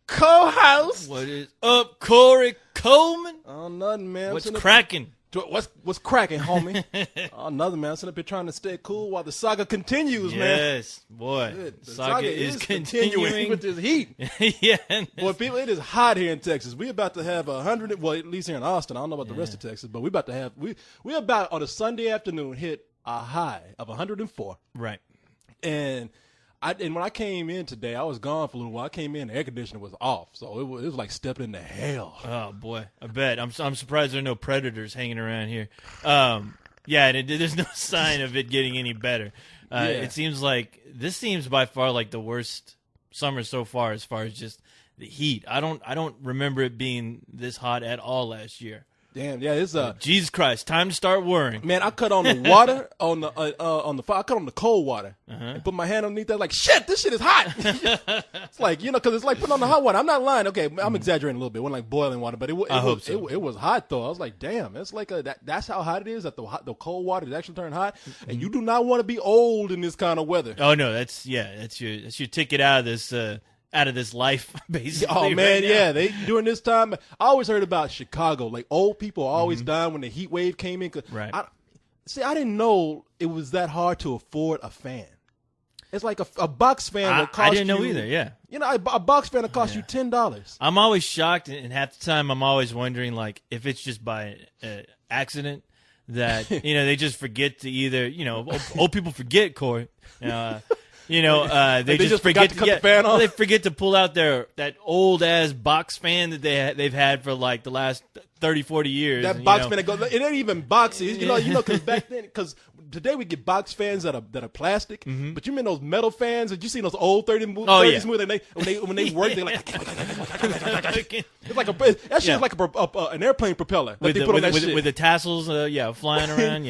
co-host. What is up, Corey Coleman? Oh, nothing, man. What's cracking? What's cracking, homie? Oh, nothing, man. I'm sitting up here trying to stay cool while the saga continues, man. Yes, boy. Good. The Saga is continuing with this heat. Yeah. Boy, people, it is hot here in Texas. We're about to have 100. Well, at least here in Austin. I don't know about the rest of Texas, but we're about to have we're about on a Sunday afternoon hit a high of 104. Right. And when I came in today, I was gone for a little while. I came in, the air conditioner was off, so it was like stepping into hell. Oh boy, I bet. I'm surprised there are no predators hanging around here. Yeah, there's no sign of it getting any better. It seems like this seems by far like the worst summer so far as just the heat. I don't remember it being this hot at all last year. Damn, yeah, it's Jesus Christ, time to start worrying. Man, I cut on the water on the fire. I cut on the cold water and put my hand underneath that. Like, shit, this shit is hot. It's like, because it's like putting on the hot water. I'm not lying. Okay, I'm exaggerating a little bit. It wasn't like boiling water, but it was hot though. I was like, damn, it's like that's how hot it is. That the cold water is actually turning hot, and you do not want to be old in this kind of weather. Oh no, that's your ticket out of this life, basically. Oh man, right yeah. They during this time, I always heard about Chicago. Like old people always dying when the heat wave came in. Right. I didn't know it was that hard to afford a fan. It's like a Bucks fan will cost you. I didn't know either. Yeah. You know, a Bucks fan will cost you $10. I'm always shocked, and half the time I'm always wondering, like, if it's just by accident that they just forget to either old people forget, Corey. They just forget to cut the fan off. They forget to pull out that old ass box fan that they've had for like the last 30, 40 years. That box fan that goes, it ain't even boxy. Because back then, because today we get box fans that are plastic, but you mean those metal fans? Did you see those old 30s movies? When they work, they like it's like that shit is like an airplane propeller that they put on that shit with the tassels, flying around.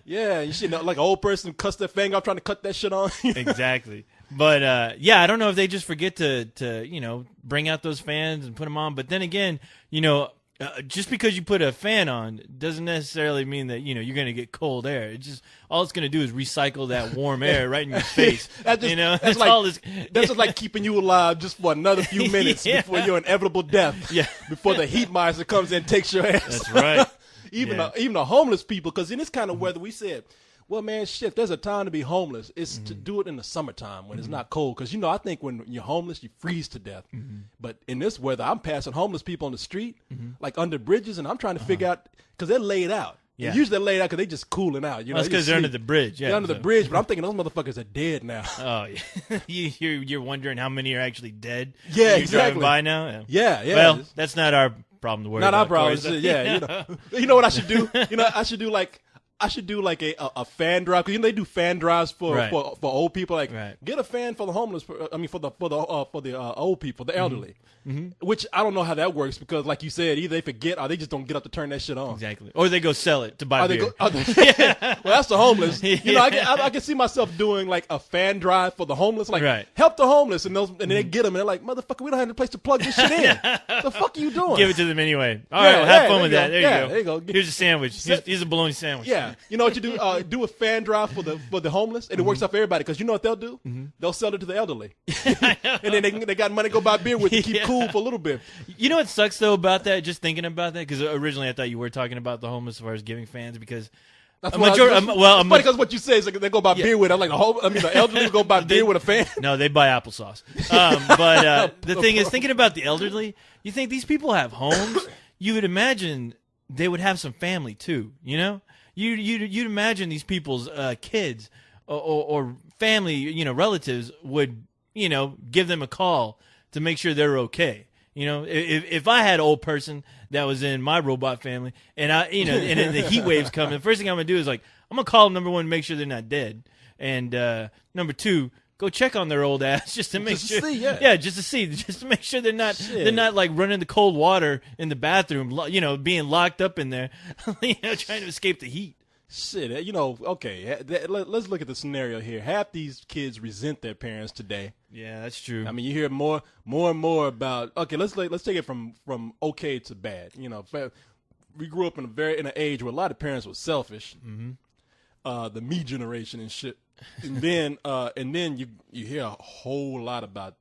Yeah, you see, like an old person cuts their finger off trying to cut that shit on. Exactly. But I don't know if they just forget to bring out those fans and put them on. But then again, just because you put a fan on doesn't necessarily mean that you're going to get cold air. It just all it's going to do is recycle that warm air right in your face. That's just like keeping you alive just for another few minutes before your inevitable death. Yeah, before the heat monster comes in and takes your ass. That's right. Even the homeless people, because in this kind of weather, we said, well, man, shit, if there's a time to be homeless, it's to do it in the summertime when it's not cold. Because, I think when you're homeless, you freeze to death. But in this weather, I'm passing homeless people on the street, like under bridges, and I'm trying to figure out, because they're laid out. Yeah. Usually they're laid out because they're just cooling out. That's because they're under the bridge. Yeah, they're under the bridge, but I'm thinking those motherfuckers are dead now. Oh, yeah. You're wondering how many are actually dead? Yeah, exactly. Driving by now? Yeah. Well, that's not our problem to worry about. Not our problem. You know what I should do? I should do like a fan drive, because they do fan drives for old people. Like, get a fan for the homeless. I mean, for the old people, the elderly. Which I don't know how that works, because, like you said, either they forget or they just don't get up to turn that shit on. Exactly, or they go sell it to buy beer. Well, that's the homeless. I can see myself doing like a fan drive for the homeless, like help the homeless, and they get them, and they're like, motherfucker, we don't have a place to plug this shit in. The fuck are you doing? Give it to them anyway. All right, have fun with that. There you go. Here's a sandwich. Here's a bologna sandwich. Yeah, you know what you do? Do a fan drive for the homeless, and it works out for everybody, because you know what they'll do? They'll sell it to the elderly, and then they got money to go buy beer with to keep cool for a little bit. You know what sucks though about that? Just thinking about that, because originally I thought you were talking about the homeless as far as giving fans, because it's funny because what you say is like they go buy beer with. I'm like the elderly go buy beer with a fan. No, they buy applesauce. But the thing is, thinking about the elderly, you think these people have homes? You would imagine they would have some family too. You'd imagine these people's kids or family, relatives would, give them a call to make sure they're okay. If I had an old person that was in my robot family, and and then the heat waves come, the first thing I'm gonna do is I'm gonna call them, number one, make sure they're not dead, and number two, go check on their old ass just to make sure. Just to make sure they're not like running the cold water in the bathroom, being locked up in there, trying to escape the heat. Shit, okay. Let's look at the scenario here. Half these kids resent their parents today. Yeah, that's true. I mean, you hear more and more about. Okay, let's take it from okay to bad. We grew up in an age where a lot of parents were selfish. The me generation and shit. And then you hear a whole lot about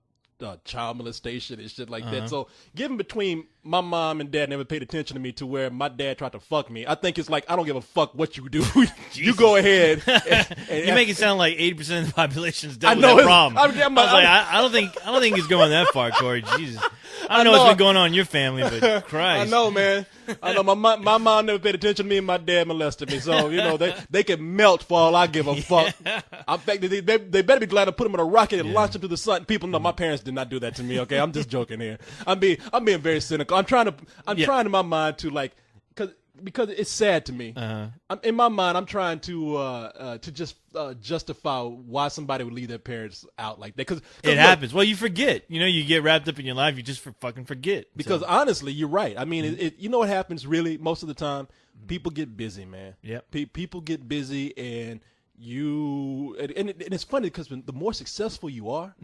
child molestation and shit like that. So given between my mom and dad never paid attention to me to where my dad tried to fuck me, I think it's like, I don't give a fuck what you do. You go ahead. And You make it sound like 80% of the population's dealt I with know that it's- problem. I'm- I don't think it's going that far, Corey. Jesus, I don't know what's been going on in your family, but Christ, I know, man. I know my mom never paid attention to me, and my dad molested me. So they can melt for all I give a fuck. In fact, they better be glad to put them in a rocket and launch them to the sun. People know my parents did not do that to me. Okay, I'm just joking here. I'm being very cynical. I'm trying in my mind to like, because it's sad to me. In my mind, I'm trying to just justify why somebody would leave their parents out like that. Because it happens. Well, you forget. You get wrapped up in your life. You just fucking forget. Because So, honestly, you're right. I mean, you know what happens really most of the time? People get busy, man. Yep. People get busy, and it's funny because the more successful you are,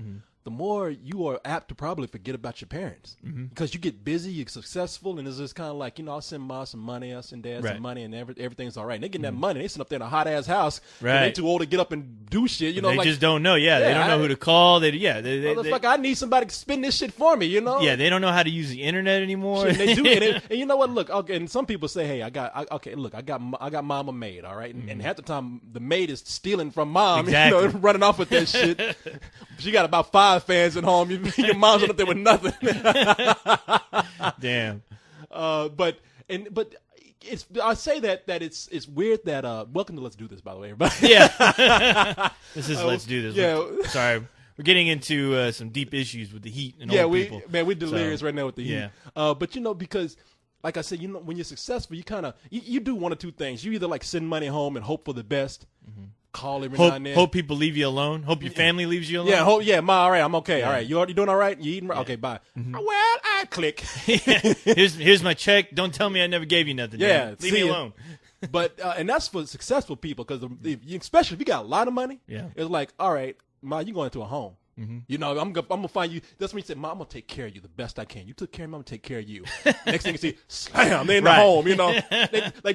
the more you are apt to probably forget about your parents because you get busy, you're successful, and it's just kind of like, I'll send mom some money, I'll send dad Right. some money, and everything's all right. And they getting that money, they sit up there in a hot ass house, Right. and they too old to get up and do shit. they like, just don't know. Yeah, they don't know who to call. They motherfucker, I need somebody to spin this shit for me. yeah, they don't know how to use the internet anymore. And they do, and you know what? Look, okay, and some people say, "Hey, I got mom a maid, all right," and half the time the maid is stealing from mom, Exactly. running off with that shit. She got about 5 fans at home. Your mom's up there with nothing. Damn. But it's I say that it's weird that welcome to Let's Do This, by the way, everybody. Yeah. This is Let's Do This. yeah. Sorry. We're getting into some deep issues with the heat and Yeah, old people. we're delirious So, right now with the heat. yeah. But because, like I said, when you're successful, you kind of you do one or two things. You either like send money home and hope for the best, call every now and then. Hope people leave you alone. Hope your family leaves you alone. Yeah, ma, all right, I'm okay. All right, you doing all right? You eating right? Okay, bye. Well, I click. Here's my check. Don't tell me I never gave you nothing. Yeah, man. Leave see me ya. alone. But and that's for successful people because especially if you got a lot of money, Yeah. it's like, all right, ma, you going into a home. I'm gonna find you. That's when you say, "Mom, I'm gonna take care of you the best I can. You took care of me, I'm gonna take care of you." Next thing you see, slam, they're in the Right. home.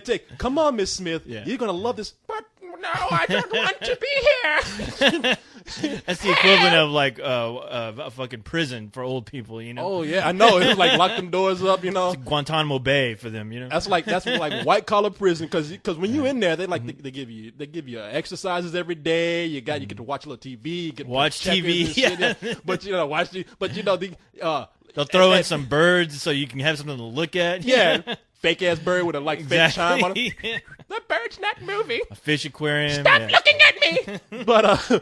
They come on, Miss Smith, Yeah. you're gonna love this. But no, I don't want to be here. That's the equivalent of like a fucking prison for old people. Oh yeah, I know. It's like lock them doors up. Guantanamo Bay for them. That's like white collar prison because when you in there, they they give you exercises every day. You get to watch a little TV. You get to Watch check TV, and shit. yeah. They'll throw in some birds so you can have something to look at. yeah, fake ass bird with a fake chime on it. Exactly. The bird's not moving. A fish aquarium. Stop yeah. looking at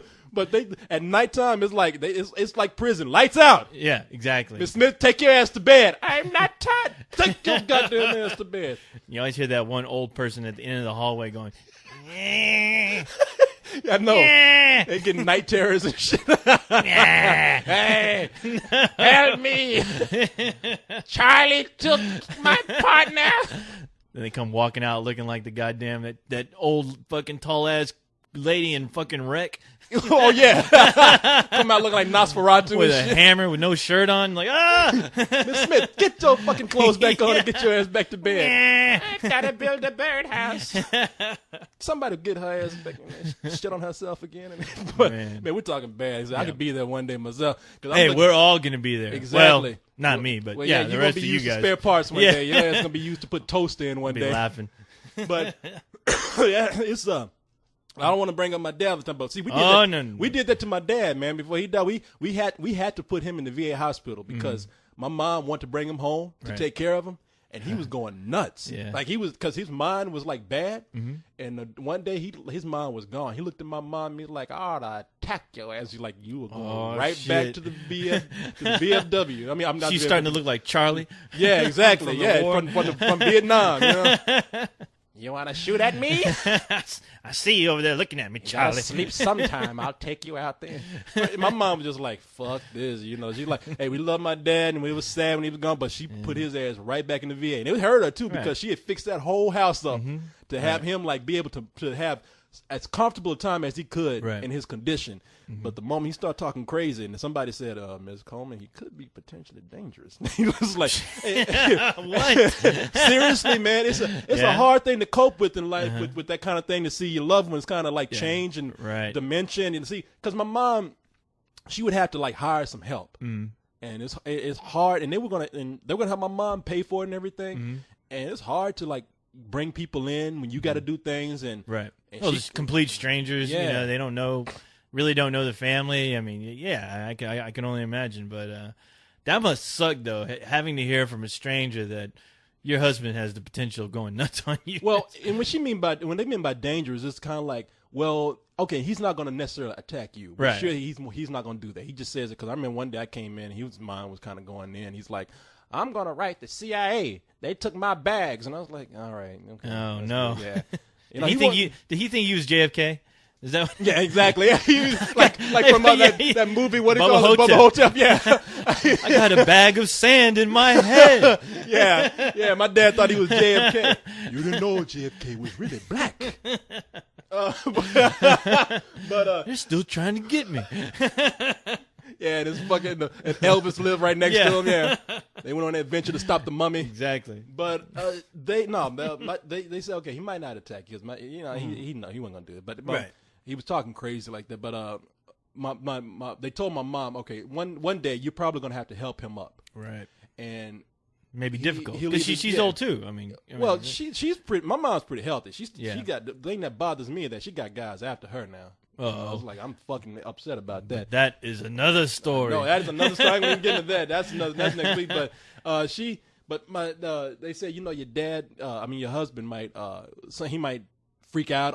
me. But they at nighttime it's like it's like prison. Lights out. Yeah, exactly. Miss Smith, take your ass to bed. I'm not tired. Take your goddamn ass to bed. You always hear that one old person at the end of the hallway going, I know. "Eh, They getting night terrors and shit. eh." Hey, help me. Charlie took my partner. Then they come walking out looking like the goddamn that old fucking tall ass lady in fucking Wreck Oh, yeah. Come out looking like Nosferatu with and a shit. hammer with no shirt on. Like, Miss Smith, get your fucking clothes back on and get your ass back to bed. Eh. I gotta build a birdhouse. Somebody get her ass back and shit on herself again. But, Man. man, we're talking bad. I could be there one day myself. 'Cause I'm Hey, looking- we're all gonna be there. Exactly. Well, not me, but Well, yeah, you're the gonna rest be of you used guys. to spare parts one Yeah. day. Yeah, it's gonna be used to put toast in one be day. laughing. But yeah, it's I don't want to bring up my dad all the time, but see, we did Oh, that. no. We did that to my dad, man. Before he died, we had to put him in the VA hospital because my mom wanted to bring him home to Right. take care of him, and he was going nuts. Yeah. Like he was because his mind was like bad, and one day his mind was gone. He looked at my mom, and he was like, "I ought to attack your ass." He's like, "You were going Oh, right back shit. to the VFW." I mean, I'm not. She's starting to look like Charlie. Yeah, exactly. From the yeah, war. from Vietnam. You know? You want to shoot at me? I see you over there looking at me, I'll Charlie. sleep sometime. I'll take you out there. My mom was just like, fuck this. You know, she's like, hey, we love my dad and we was sad when he was gone, but she put his ass right back in the VA. And it hurt her too because Right. she had fixed that whole house up to have him like be able to have as comfortable a time as he could Right. in his condition. But the moment he started talking crazy and somebody said, Ms. Coleman, he could be potentially dangerous. He was like, What? seriously, man, it's a Yeah. hard thing to cope with in life with that kind of thing, to see your loved ones kind of like change and Right. dimension and see, because my mom, she would have to like hire some help, and it's hard. And they were gonna have my mom pay for it and everything, and it's hard to like bring people in when you got to do things and right. And well, just complete strangers. Yeah. You know, they don't know, really don't know the family. I mean, yeah, I can only imagine. But that must suck though, having to hear from a stranger that your husband has the potential of going nuts on you. Well, and when they mean by dangerous, it's kind of like, well, okay, he's not going to necessarily attack you. But right. Sure, he's not going to do that. He just says it because I remember one day I came in, his mind was kind of going in. He's like, I'm going to write the CIA. They took my bags, and I was like, all right, okay. Oh no, good. Yeah. Did he think you was JFK? Is that what? Yeah, exactly. like from that movie, what do you call it? Bubba Hotep. Yeah. I got a bag of sand in my head. Yeah. My dad thought he was JFK. You didn't know JFK was really black. But they're still trying to get me. Yeah, and it's fucking and Elvis lived right next to him. Yeah, they went on an adventure to stop the mummy. Exactly. But they said okay, he might not attack because he wasn't gonna do it. But right. He was talking crazy like that. But they told my mom, okay, one day you're probably gonna have to help him up. Right. And maybe difficult because she's old too. I mean well, she's pretty. My mom's pretty healthy. She got the thing that bothers me is that she got guys after her now. I was like, I'm fucking upset about that. That is another story. No, that is another story. I'm gonna get into that. That's next week. But they said, your dad, your husband might, so he might freak out,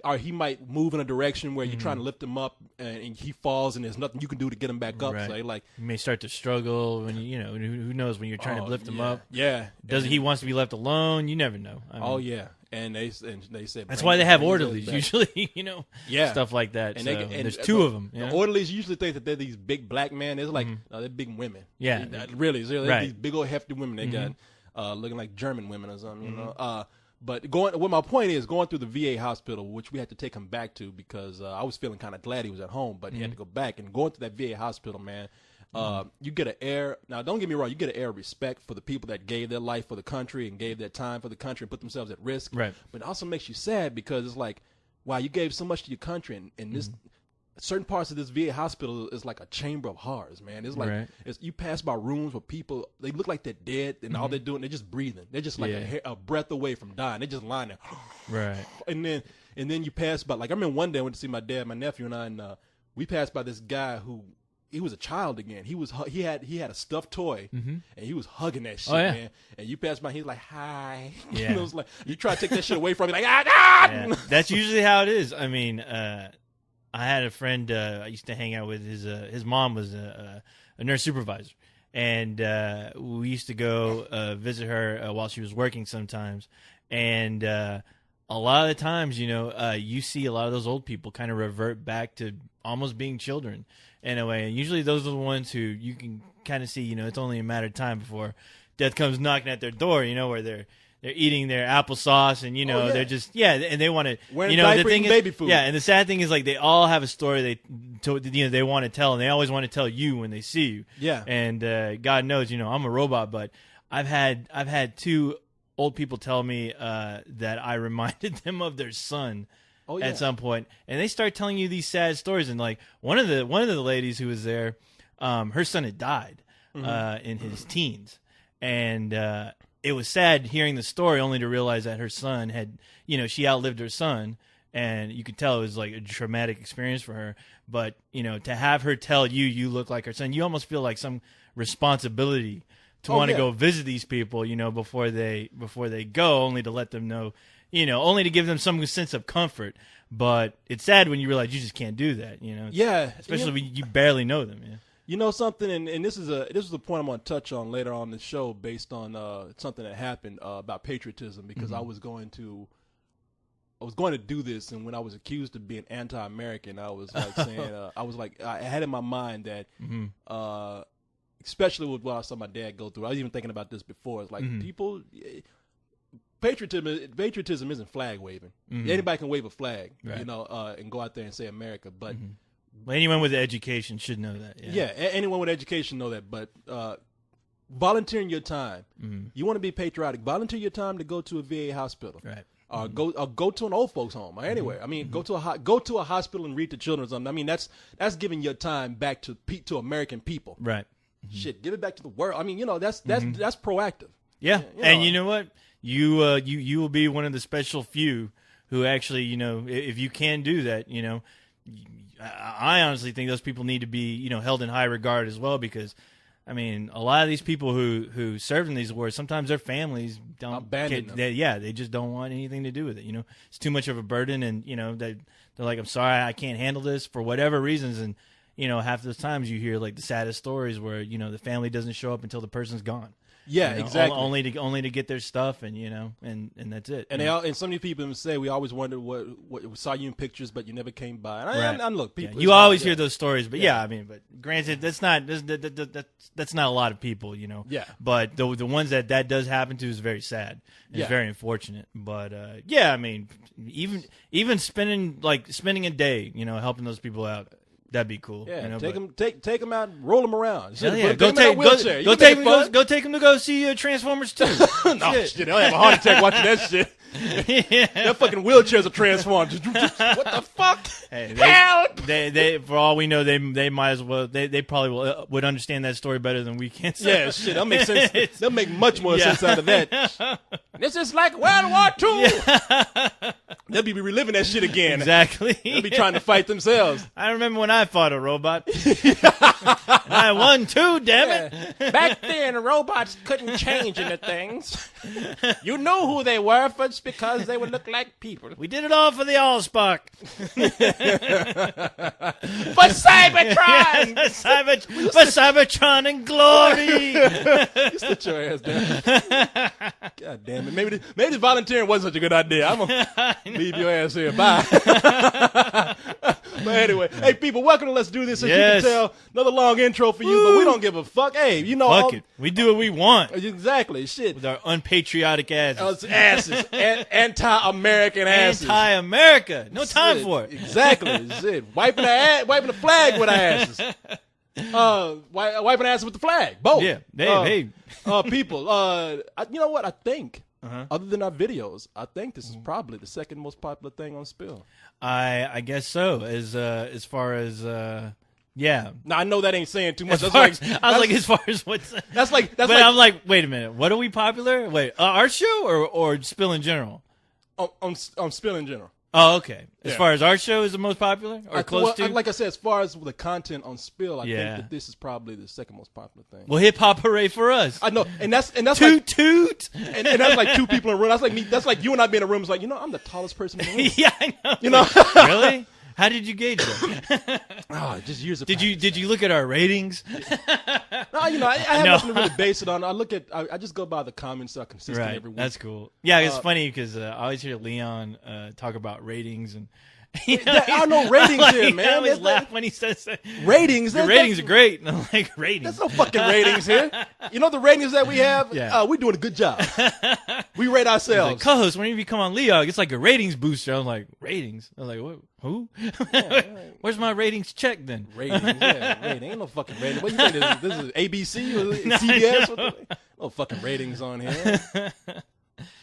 or he might move in a direction where you're trying to lift him up, and he falls, and there's nothing you can do to get him back up. Right. So like, he may start to struggle when who knows when you're trying to lift him up. Yeah, He wants to be left alone? You never know. Yeah. And they said that's why they have orderlies usually, yeah, stuff like that. And, and there's two of them. The orderlies usually think that they're these big black men. They're like no, they're big women. Yeah, really, they're right. These big old hefty women. They got looking like German women or something. But what my point is, going through the VA hospital, which we had to take him back to because I was feeling kind of glad he was at home, but he had to go back. And going to that VA hospital, man. You get an air. Now, don't get me wrong. You get an air of respect for the people that gave their life for the country and gave their time for the country and put themselves at risk. Right. But it also makes you sad because it's like, wow, you gave so much to your country, and this certain parts of this VA hospital is like a chamber of horrors, man. It's like you pass by rooms where people they look like they're dead, and all they're doing they're just breathing. They're just like a breath away from dying. They're just lying there. Right. And then you pass by. Like I remember one day I went to see my dad, my nephew, and I, and we passed by this guy who. He was a child again. He had a stuffed toy, and he was hugging that shit, man. And you pass by, he's like, "Hi." Yeah. It was like you try to take that shit away from me, like, "Ah!" Yeah. That's usually how it is. I mean, I had a friend I used to hang out with. His mom was a nurse supervisor, and we used to go visit her while she was working sometimes. And a lot of the times, you see a lot of those old people kind of revert back to almost being children. In a way, and usually those are the ones who you can kind of see, it's only a matter of time before death comes knocking at their door, where they're eating their applesauce and, they're just, and they want to, the thing is, baby food. Yeah, and the sad thing is, like, they all have a story they want to tell, and they always want to tell you when they see you. Yeah. And God knows, I'm a robot, but I've had two old people tell me that I reminded them of their son. At some point, and they start telling you these sad stories. And like one of the ladies who was there, her son had died in his teens, and it was sad hearing the story, only to realize that her son had, she outlived her son, and you could tell it was like a traumatic experience for her. But to have her tell you look like her son, you almost feel like some responsibility to want to go visit these people, before they go, only to let them know. Only to give them some sense of comfort. But it's sad when you realize you just can't do that, Yeah. Especially when you barely know them, yeah. You know something, and this is a point I'm going to touch on later on in the show based on something that happened about patriotism, because I was going to do this, and when I was accused of being anti-American, I was like saying, I had in my mind that, especially with what I saw my dad go through, I was even thinking about this before. It's like people. Patriotism isn't flag waving. Anybody can wave a flag, right. And go out there and say America. But well, anyone with education should know that. Yeah, anyone with education know that. But volunteering your time, you want to be patriotic. Volunteer your time to go to a VA hospital. Right. Go to an old folks home or anywhere. I mean, go to a hospital and read to children's. I mean, that's giving your time back to American people. Right. Shit, give it back to the world. I mean, that's proactive. Yeah, and you know what? You will be one of the special few who actually, if you can do that, I honestly think those people need to be, held in high regard as well, because, I mean, a lot of these people who serve in these wars, sometimes their families don't abandon them. They just don't want anything to do with it. It's too much of a burden, and they're like, I'm sorry, I can't handle this for whatever reasons, and half the times you hear like the saddest stories where the family doesn't show up until the person's gone. Yeah, exactly. Only to get their stuff, and and that's it. And and some of these people say, we always wondered what saw you in pictures, but you never came by. And look, people, you always hear those stories, but I mean, but granted, that's not a lot of people, Yeah. But the ones that does happen to is very sad. It's very unfortunate. But I mean, even spending a day, helping those people out. That'd be cool. Yeah, take them out, and roll them around. Go take them to go see Transformers 2. No, shit, they'll have a heart attack watching that shit. Their fucking wheelchairs are transformed. What the fuck? Hey, Help! They for all we know, they might as well. They probably would understand that story better than we can. So. Yeah, shit, that'll make sense. They'll make much more sense out of that. This is like World War II. Yeah. They'll be reliving that shit again. Exactly. They'll be trying to fight themselves. I remember when I fought a robot. I won too, damn it. Back then, robots couldn't change into things. You knew who they were just because they would look like people. We did it all for the Allspark. For Cybertron! for Cybertron and glory! You sit your ass down. God damn it. Maybe volunteering wasn't such a good idea. I'm going to leave your ass here. Bye. But anyway, hey, people, welcome to Let's Do This. As you can tell, another long intro for you, but we don't give a fuck. Hey, Fuck it. We do what we want. Exactly. Shit. With our unpatriotic asses. Anti-American asses. Anti-America. No time for it. Exactly. Shit. Wiping the flag with our asses. Wiping asses with the flag. Both. Yeah. Hey. People, you know what? I think, other than our videos, I think this is probably the second most popular thing on Spill. I guess so. As far as yeah. Now I know that ain't saying too much. As far as what's I'm like, wait a minute. What are we popular? Wait, our show or Spill in general? On Spill in general. Oh, okay. As far as our show is the most popular, or close to? Like I said, as far as the content on Spill, I think that this is probably the second most popular thing. Well, hip hop hooray for us! I know, and that's toot like, toot, and that's like two people in a room. That's like me. That's like you and I being in a room. It's like, I'm the tallest person in the room. Yeah, I know. You know, really? How did you gauge that? Just years of Did you look at our ratings? No, I have nothing to really base it on. I just go by the comments that are consistent every week. That's cool. Yeah, it's funny because I always hear Leon talk about ratings and. I know ratings here, man. I always laugh when he says that. Ratings. The ratings are great. And I'm like, ratings. There's no fucking ratings here. You know the ratings that we have? Yeah. We're doing a good job. We rate ourselves. Like, co-host, whenever you come on Leo, it's like a ratings booster. I'm like, ratings? I'm like, what? Who? Where's my ratings check then? Ratings, rating. Ain't no fucking rating. What you think this is ABC or CBS? No fucking ratings on here.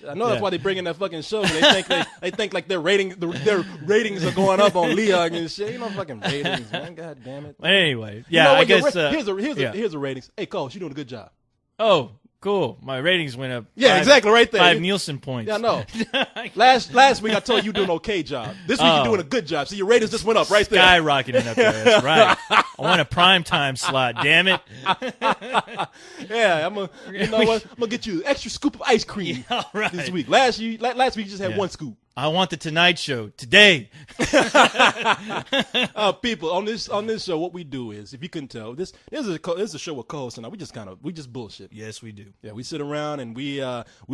I know that's why they bring in that fucking show. They think like their ratings are going up on Leon and shit. You know fucking ratings, man. God damn it. Anyway, I guess here's a ratings. Hey, Coach, you're doing a good job. Oh, cool. My ratings went up. Yeah, exactly, right there. 5 Nielsen points. Yeah, I know. Last week I told you doing an okay job. This week you're doing a good job. See, your ratings just went up right there. Skyrocketing up there. That's right. I want a prime time slot. Damn it. Yeah, I'm gonna get you an extra scoop of ice cream this week. Last week you just had one scoop. I want the Tonight Show today. People, on this show, what we do is, if you couldn't tell, this is a show with co-hosts, and we just bullshit. Yes, we do. Yeah, we sit around and we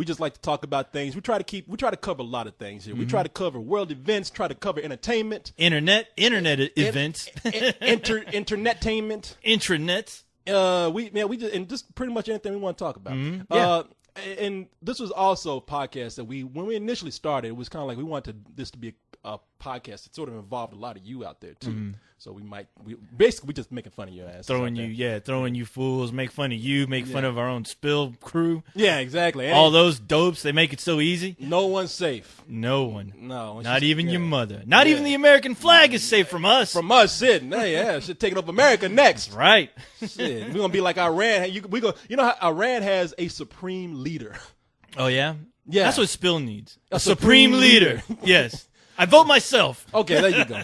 just like to talk about things. We try to cover a lot of things here. We try to cover world events, try to cover entertainment, internet events, internetainment, intranets. We just pretty much anything we want to talk about. And this was also a podcast that when we initially started, it was kind of like we wanted this to be a podcast that sort of involved a lot of you out there too. Mm-hmm. So we basically just making fun of your ass, throwing you fools, make fun of you, make fun of our own Spill crew. Yeah, exactly. All those dopes, they make it so easy. No one's safe. No one. No, not even your mother. Not even the American flag is safe from us. From us, sitting. Hey, yeah, shit taking up America next. Right. Shit, we're gonna be like Iran. You know how Iran has a supreme leader. Oh yeah. Yeah. That's what Spill needs. A supreme supreme leader. Yes. I vote myself. Okay, there you go.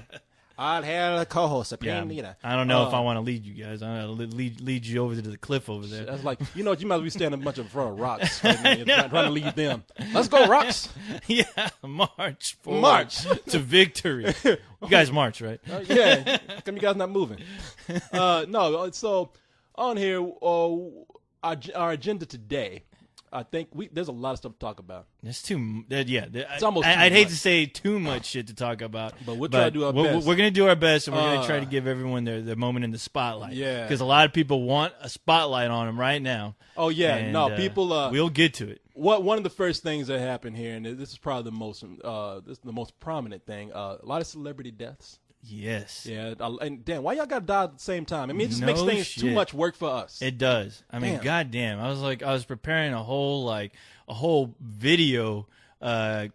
I'll have a co-host, supreme leader. I don't know if I want to lead you guys. I want to lead you over to the cliff over there. That's like, you might as well be standing a bunch of front of rocks right now, trying to lead them. Let's go, rocks. Yeah, march forward. March. To victory. You guys march, right? Yeah. How come you guys not moving? No, so on here, our agenda today, I think there's a lot of stuff to talk about. It's too, yeah. It's almost too I'd hate much. to say too much shit to talk about. But we'll try to do our best. We're going to do our best, and we're going to try to give everyone their moment in the spotlight. Yeah. Because a lot of people want a spotlight on them right now. Oh, yeah. And, no, people. we'll get to it. One of the first things that happened here, and this is probably the most prominent thing, a lot of celebrity deaths. Yes. Yeah, and damn, why y'all got to die at the same time? I mean, it just makes No things too shit. much work for us. It does. I mean, Damn. goddamn. I was preparing a whole video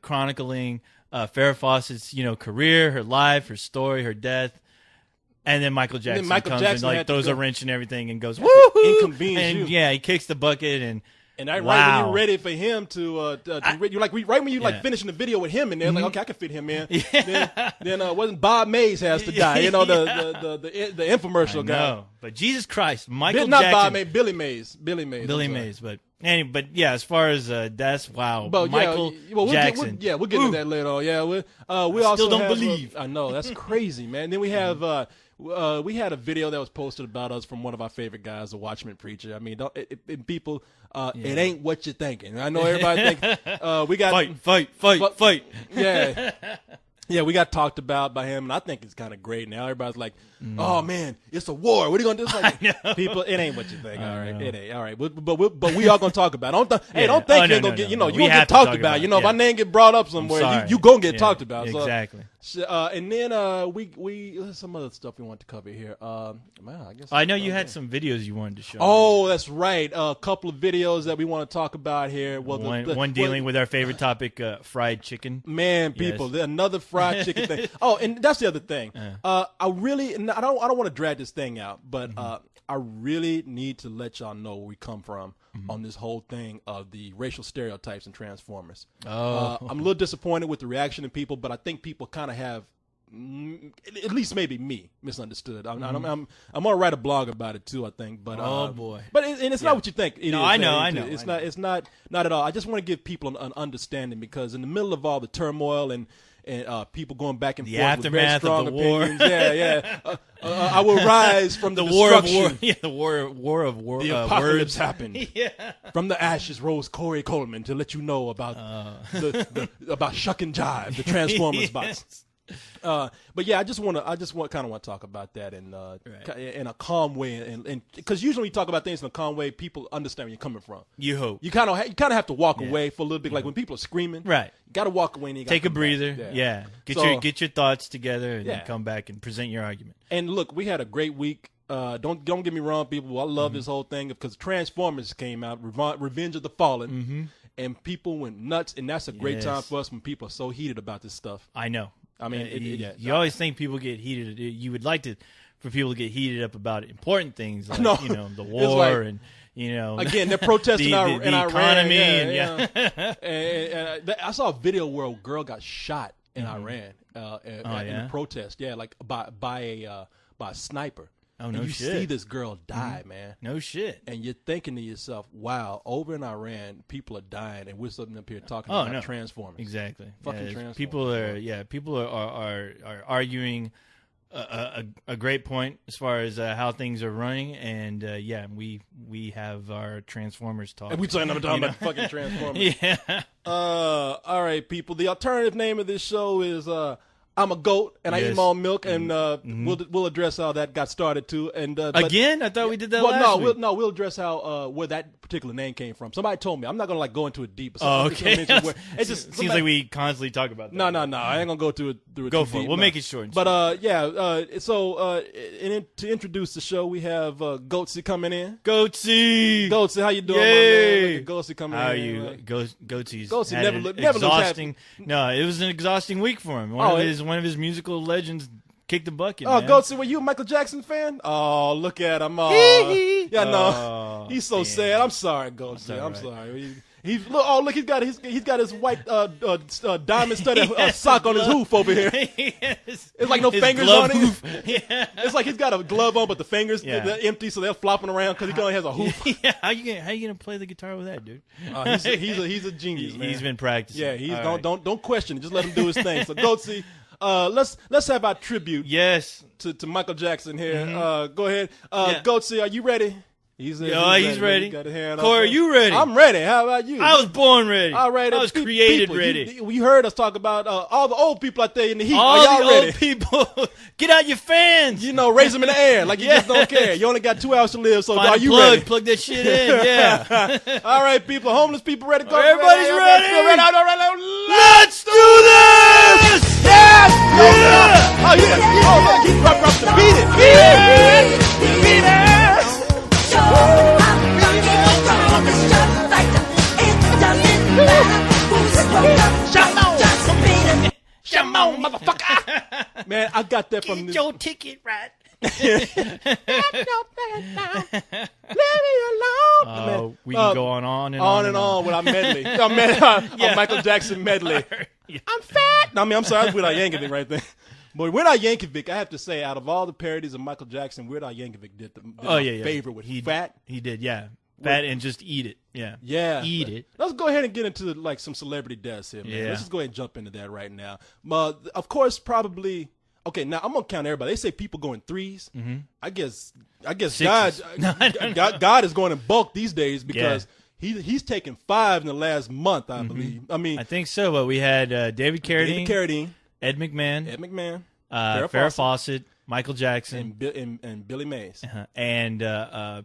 chronicling Farrah Fawcett's career, her life, her story, her death. And then Michael Jackson comes Jackson and had to throws go. a wrench and everything and goes, woohoo! Inconvenience And you. yeah, he kicks the bucket and Right wow. when you're ready for him to you right when you Yeah. finishing the video with him in there, like, okay, I can fit him in. Yeah. Then wasn't Bob Mays has to die? You know, the infomercial guy. no, but Jesus Christ, Michael Not Jackson, Bob Mays, Billy Mays. Billy Mays. Billy I'm sorry. Mays, but yeah, as far as that's wow, But Michael we'll Jackson. We'll get into that later on. Yeah, we also still don't have, believe. I know that's crazy, man. Then we have we had a video that was posted about us from one of our favorite guys, the Watchman Preacher. I mean, people, it ain't what you're thinking. I know everybody think we got Fight. Yeah. Yeah, we got talked about by him, and I think it's kind of great. Now everybody's like, "Oh man, it's a war. What are you gonna do?" It's like, people, it ain't what you think. All right, it ain't. All right, but we are gonna talk about it. Don't think you're gonna get. You We gonna have get to talked talk about. it. You know, if Yeah. my name get brought up somewhere, Sorry. you gonna get Yeah, talked about. So, exactly. and then we there's some other stuff we want to cover here. Man, I guess I know you had some videos you wanted to show. Oh, that's right. A couple of videos that we want to talk about here. Well, one dealing with our favorite topic, fried chicken. Man, people, another fried chicken thing. Oh, and that's the other thing. I don't want to drag this thing out, but I really need to let y'all know where we come from on this whole thing of the racial stereotypes in Transformers. Oh. I'm a little disappointed with the reaction of people, but I think people kind of have, at least maybe me, misunderstood. I'm gonna write a blog about it too, I think. But Oh, boy. But it's not what you think. It No, is, I know, man. I know, It's I not. know. It's not at all. I just want to give people an understanding, because in the middle of all the turmoil and people going back and The forth with very aftermath strong of the war. opinions. Yeah. I will rise from the war of destruction. war. Yeah, the war of The apocalypse words. happened. Yeah. From the ashes rose Corey Coleman to let you know about about Shuck and Jive, the Transformers box. But yeah, I just want to talk about that in a calm way, and because usually when you talk about things in a calm way, people understand where you're coming from. You hope. You kind of have to walk away for a little bit, like when people are screaming. Right. You got to walk away and you gotta Take a come back. breather. Yeah. Get your thoughts together and then come back and present your argument. And look, we had a great week. Don't get me wrong, people. I love this whole thing because Transformers came out, Revenge of the Fallen, and people went nuts. And that's a great Yes. time for us when people are so heated about this stuff. I know. I mean, you always think people get heated. You would like for people to get heated up about important things like No. the It's war like- and Again, they're protesting the in Iran, economy yeah, and and I saw a video where a girl got shot in Iran in yeah? a protest. Yeah, like by a sniper. Oh, and no you shit. see this girl die, man. no shit. And you're thinking to yourself, wow, over in Iran, people are dying, and we're sitting up here talking Oh, about no. Transformers. Exactly. Fucking Yeah, Transformers. people are arguing a great point as far as how things are running, and we have our Transformers talk. And we talking about fucking Transformers. Yeah. All right, people. The alternative name of this show is I'm a goat and I eat Yes. my own milk, and we'll address how that got started too. And but- Again, I thought we did that well, last week. we'll address how where that particular name came from. Somebody told me. I'm not gonna like go into it deep. So Oh, I'm just gonna okay. mention where- it's just Seems somebody- like we constantly talk about that. No, I ain't gonna go through it. Go too for it. deep, We'll no. make it short. And But to introduce the show, we have Goatsy coming in. Goatsy. Goatsy, how you doing, Yay. my man? Look at Goatsy coming How are in. you? Like, Goatsy's Goatsy had never an look- never looks exhausting. No, it was an exhausting week for him. One of his musical legends kicked the bucket. Oh, man. Goatsy, were you a Michael Jackson fan? Oh, look at him. Yeah, no, Oh, he's so damn. sad. I'm sorry, Goatsy. I'm right. sorry. He's look. He's got his white diamond studded sock on his hoof over here. It's like no fingers glove on it. hoof. Yeah. It's like he's got a glove on, but the fingers Yeah. they're empty, so they're flopping around because he only has a hoof. Yeah, how you gonna play the guitar with that, dude? He's a genius, man. He's been practicing. Yeah, he's All right. don't question it. Just let him do his thing. So Goatsy, let's have our tribute Yes. to Michael Jackson here. Go ahead, Yeah. Goatsy. Are you ready? He's He's ready. Got his hand Corey, up. are you ready? I'm ready. How about you? I was born ready. all right. I was pe- created people, ready. we heard us talk about all the old people out there in the heat. All Are y'all the ready? old people, get out your fans. You know, raise them in the air like you just don't care. You only got 2 hours to live, so Find are a you plug, ready? plug that shit in. Yeah. All right, people. Homeless people ready to go? Everybody's ready. All right. Let's do this. Yes! Yeah! Oh, yeah. Oh, look. He dropped the beat it. Beat it. Beat it. Come on, motherfucker. Man, I got that from Get your ticket right. Leave me alone. Man, We can go on and with our medley. Our Michael Jackson medley. Yeah. I'm fat. No, I mean, I'm sorry, that's Weird Al Yankovic right there. But Weird Al Yankovic, I have to say, out of all the parodies of Michael Jackson, Weird Al Yankovic did my favorite with Fat. He did, yeah. Fat and just eat it. Yeah. Yeah. Eat it. Let's go ahead and get into like some celebrity deaths here, man. Yeah. Let's just go ahead and jump into that right now. Of course, probably. Okay, now I'm gonna count everybody. They say people going threes. Mm-hmm. I guess God, Sixes. God is going in bulk these days because he's taken 5 in the last month, I believe. I mean, I think so, but we had David Carradine, Ed Ed McMahon, McMahon, Farrah Fawcett, Michael Jackson, and Billy Mays. and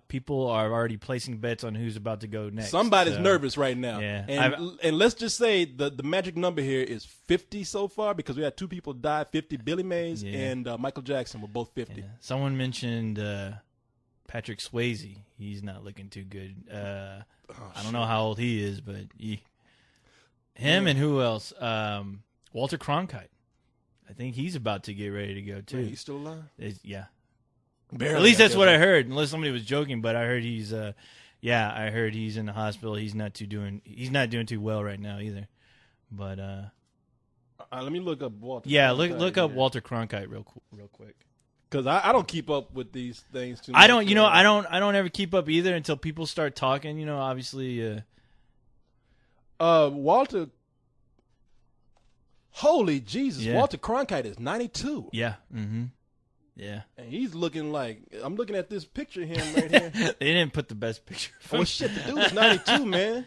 people are already placing bets on who's about to go next. Somebody's so- nervous right now. Yeah. And let's just say the magic number here is 50 so far because we had 2 people die. 50, Billy Mays and Michael Jackson were both 50. Yeah. Someone mentioned Patrick Swayze. He's not looking too good. I don't know how old he is, but him and who else? Walter Cronkite. I think he's about to get ready to go too. He's still alive? Yeah. Barely, At least that's guess. what I heard. Unless somebody was joking, but I heard he's I heard he's in the hospital. He's not doing too well right now either. But let me look up Walter. yeah, Cronkite look up here. Walter Cronkite real quick. Because I don't keep up with these things too much. I don't ever keep up either until people start talking. You know, obviously. Walter. Holy Jesus! Yeah. Walter Cronkite is 92, Yeah. Mm-hmm. Yeah. and he's looking like I'm looking at this picture of him right here. They didn't put the best picture. Of him. Oh shit! The dude is 92, man.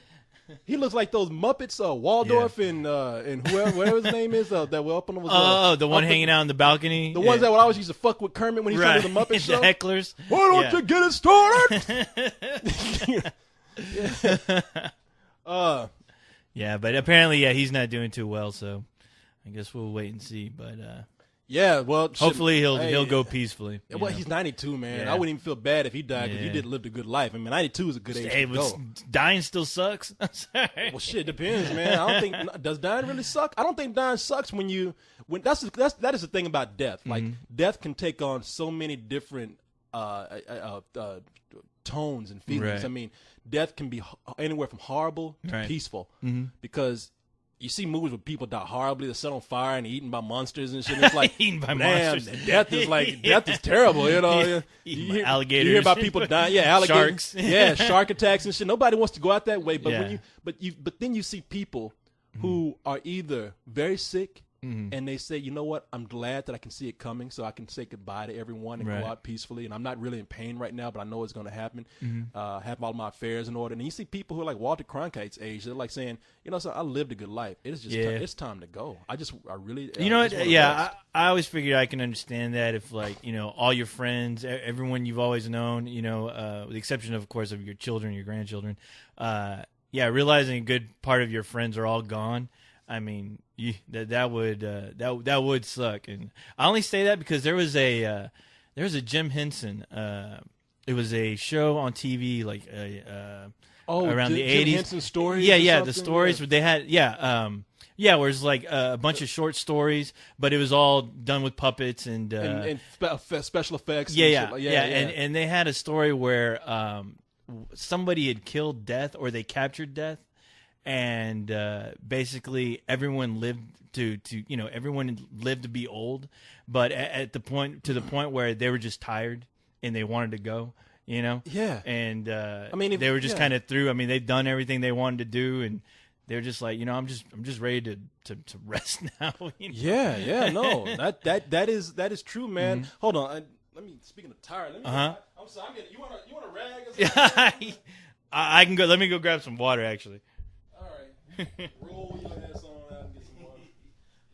He looks like those Muppets, Waldorf and whatever his name is that were up on The one hanging out on the balcony. the ones that would always used to fuck with Kermit when he right. started the Muppet the show. hecklers. Why don't Yeah. you get it started? Yeah, but apparently, he's not doing too well. So I guess we'll wait and see. But Yeah, well, shit, hopefully he'll hey, go peacefully. you Well, know. he's 92, man. Yeah. I wouldn't even feel bad if he died because he Yeah. did live a good life. I mean, 92 is a good age Hey, to but go. dying still sucks. I'm sorry. Well, shit depends, man. I don't think does dying really suck. I don't think dying sucks when that is the thing about death. Like death can take on so many different tones and feelings. Right. I mean, death can be anywhere from horrible to Right. peaceful because. You see movies where people die horribly, they're set on fire and eaten by monsters and shit. And it's like, Eaten by damn, monsters. death is terrible, you know. Eaten You by hear, alligators. You hear about people dying, alligators, Sharks. yeah, shark attacks and shit. Nobody wants to go out that way, but Yeah. but then you see people who are either very sick and they say, you know what, I'm glad that I can see it coming, so I can say goodbye to everyone and Right. go out peacefully. And I'm not really in pain right now, but I know it's going to happen. Have all my affairs in order. And you see people who are like Walter Cronkite's age, they're like saying, you know, so I lived a good life. It's just it's time to go. I really, You know just what? wanna Yeah, rest. I always figured I can understand that if, like, you know, all your friends, everyone you've always known, you know, with the exception of course of your children, your grandchildren, realizing a good part of your friends are all gone. I mean, that would suck. And I only say that because there was a Jim Henson. It was a show on TV like around the Jim 80s. Henson stories. Yeah, or yeah, the something? stories Yeah. where they had where it's like a bunch of short stories, but it was all done with puppets and special effects. yeah, and yeah, shit like- yeah, and they had a story where somebody had killed Death or they captured Death, and basically everyone lived to be old, but at the point where they were just tired and they wanted to go, you know. Yeah. And I mean, they were just yeah. kind of through. I mean, they'd done everything they wanted to do, and they were just like, you know, I'm just ready to rest now. You know? Yeah, no, that is true, man. Mm-hmm. Hold on, let me. Speaking of tired, let me. Uh-huh. I'm sorry. You want a rag? Or something? I can go. Let me go grab some water. Actually. All right, roll your ass on out and get some water.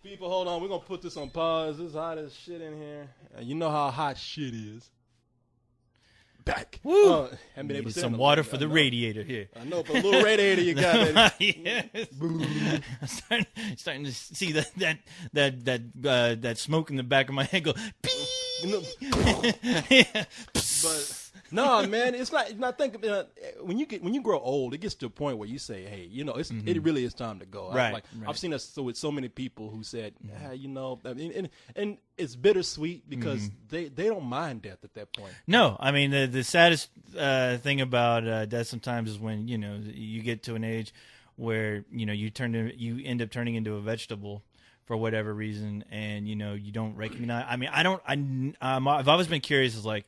People, hold on. We're gonna put this on pause. It's hot as shit in here. You know how hot shit is. Back. Woo! Haven't been able Needed to say some that. water for I the know. radiator here. I know, but a little radiator you got. Baby. Yes. I'm starting to see that smoke in the back of my head go. You know, Yeah. but no, man, it's not. I think when you grow old, it gets to a point where you say, "Hey, you know, it really is time to go." Right, Like right. I've seen us with so many people who said, you know, I mean, and it's bittersweet because they don't mind death at that point. No, I mean the saddest thing about death sometimes is when you know you get to an age where you know you end up turning into a vegetable for whatever reason, and you know you don't recognize. I mean, I've always been curious is like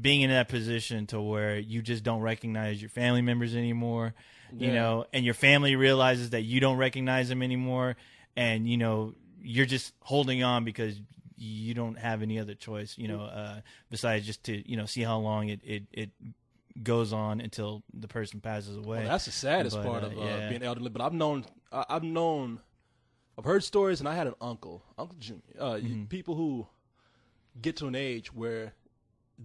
being in that position to where you just don't recognize your family members anymore, you Yeah. know, and your family realizes that you don't recognize them anymore, and you know you're just holding on because you don't have any other choice, you know, besides just to, you know, see how long it goes on until the person passes away. Well, that's the saddest But, part of yeah. being elderly. But I've heard stories, and I had an Uncle Junior, people who get to an age where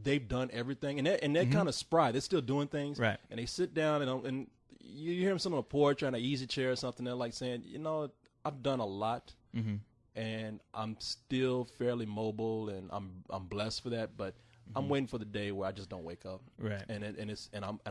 they've done everything, and they're kind of spry. They're still doing things, Right. And they sit down, and you hear them sitting on a porch or on an easy chair or something. They're like saying, you know, I've done a lot, and I'm still fairly mobile, and I'm blessed for that. But I'm waiting for the day where I just don't wake up, Right. And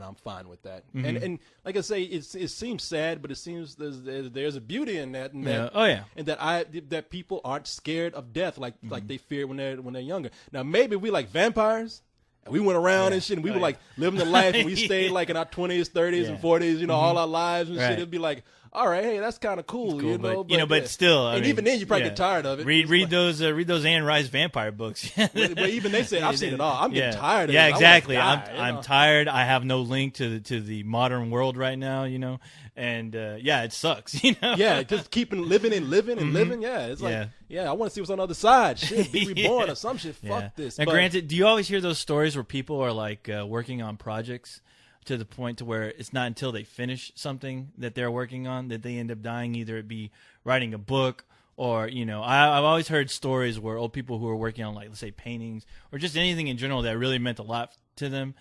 I'm fine with that. And like I say, it seems sad, but it seems there's a beauty in that. And Yeah. that Oh yeah. and that people aren't scared of death like they fear when they're younger. Now maybe we like vampires, and we went around and shit, and we were like living the life, and we stayed like in our 20s, 30s, Yeah. and 40s, you know, all our lives and Right. shit. It'd be like, all right, hey, that's kind of cool, you know. But still, I and mean, even then, you probably yeah. get tired of it. Read It's like- those those Anne Rice vampire books. but even they said, I've seen it all. I'm getting tired of yeah, it. exactly. I wanna die, you I'm know? tired. I have no link to the modern world right now, you know. And yeah, it sucks, you know. Yeah, just keeping living and living and living. Yeah, it's like, Yeah. I want to see what's on the other side. Shit, be reborn Yeah. or some shit. Yeah. Fuck this. Now, But- granted, do you always hear those stories where people are like working on projects to the point to where it's not until they finish something that they're working on that they end up dying? Either it be writing a book or, you know, I've always heard stories where old people who are working on, like, let's say paintings or just anything in general that really meant a lot to them,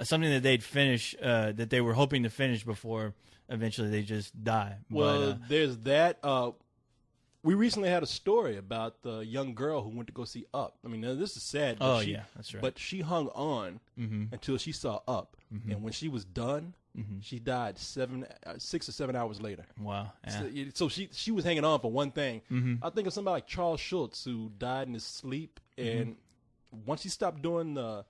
something that they'd finish, that they were hoping to finish before eventually they just die. Well, But, there's that. We recently had a story about the young girl who went to go see Up. I mean, now, this is sad. But Oh, yeah, that's right. But she hung on until she saw Up, and when she was done, she died 6 or 7 hours later. wow. Yeah. So she was hanging on for one thing. I think of somebody like Charles Schultz who died in his sleep, and once he stopped doing the